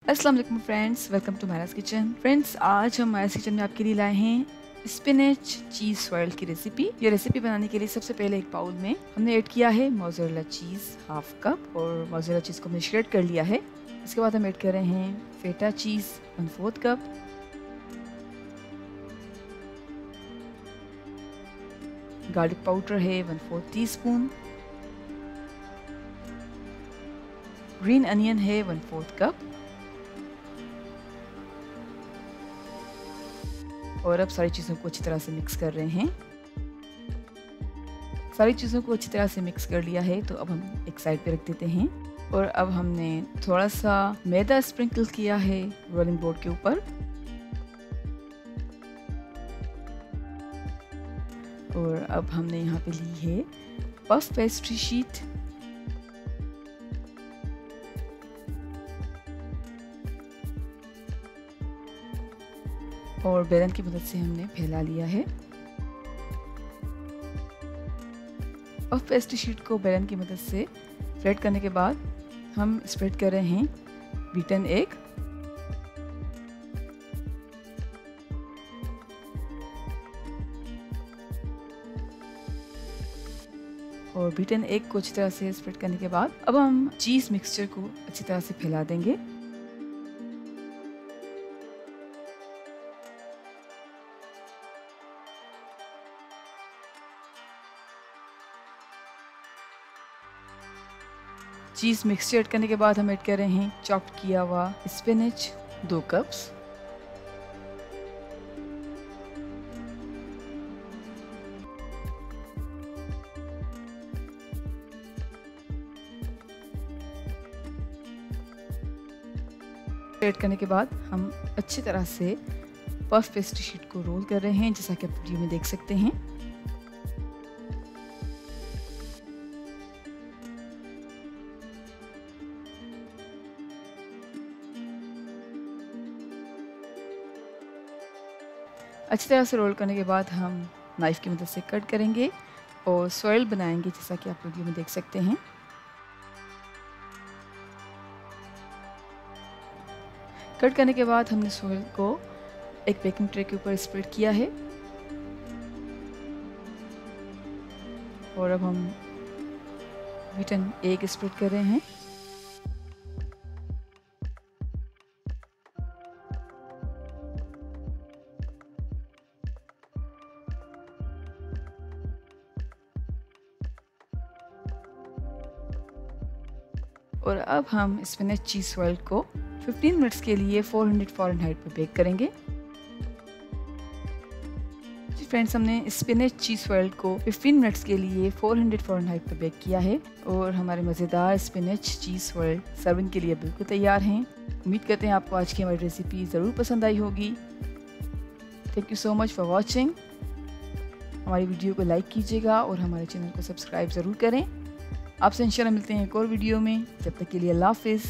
अस्सलाम वालेकुम friends, welcome to Myra's kitchen. Friends, आज हम मायरास किचन में आपके लिए लाए हैं स्पिनच चीज़ स्वirl की रेसिपी। ये रेसिपी बनाने के लिए सबसे पहले एक बाउल में हमने ऐड किया है मोज़रेला चीज़ हाफ कप, और मोज़रेला चीज़ को हमने श्रेड कर लिया है। इसके बाद हम ऐड कर रहे हैं फेटा चीज़ 1/4 कप, गार्लिक पाउडर है 1/4 टीस्पून, ग्रीन अनियन है 1/4 कप, और अब सारी चीज़ों को अच्छी तरह से मिक्स कर रहे हैं। सारी चीज़ों को अच्छी तरह से मिक्स कर लिया है, तो अब हम एक साइड पे रख देते हैं। और अब हमने थोड़ा सा मैदा स्प्रिंकल किया है रोलिंग बोर्ड के ऊपर, और अब हमने यहाँ पे ली है पफ पेस्ट्री शीट। और बेलन की मदद से हमने फैला लिया है। पफ पेस्ट्री शीट को बेलन की मदद से फ्लैट करने के बाद हम स्प्रेड कर रहे हैं बीटन एग। और बीटन एग को अच्छी तरह से स्प्रेड करने के बाद अब हम चीज़ मिक्सचर को अच्छी तरह से फैला देंगे। चीज़ मिक्सचर ऐड करने के बाद हम ऐड कर रहे हैं चॉप्ड किया हुआ स्पिनच 2 कप्स, ऐड करने के बाद हम अच्छी तरह से पफ पेस्ट्री शीट को रोल कर रहे हैं, जैसा कि आप वीडियो में देख सकते हैं। अच्छी तरह से रोल करने के बाद हम नाइफ़ की मदद से कट करेंगे और स्वirl बनाएंगे, जैसा कि आप वीडियो में देख सकते हैं। कट करने के बाद हमने स्वirl को एक बेकिंग ट्रे के ऊपर स्प्रेड किया है, और अब हम बीटन एग स्प्रेड कर रहे हैं। और अब हम स्पिनच चीज़ स्वirl को 15 मिनट्स के लिए 400 फ़ारेनहाइट पर बेक करेंगे। जी फ्रेंड्स, हमने स्पिनच चीज़ स्वirl को 15 मिनट्स के लिए 400 फ़ारेनहाइट पर बेक किया है, और हमारे मज़ेदार स्पिनच चीज़ स्वirl सर्विंग के लिए बिल्कुल तैयार हैं। उम्मीद करते हैं आपको आज की हमारी रेसिपी ज़रूर पसंद आई होगी। Thank you so much for watching. हमारी वीडियो को लाइक कीजिएगा और हमारे चैनल को सब्सक्राइब ज़रूर करें। आपसे इंशाल्लाह मिलते हैं एक और वीडियो में। जब तक के लिए अल्लाह हाफ़िज़।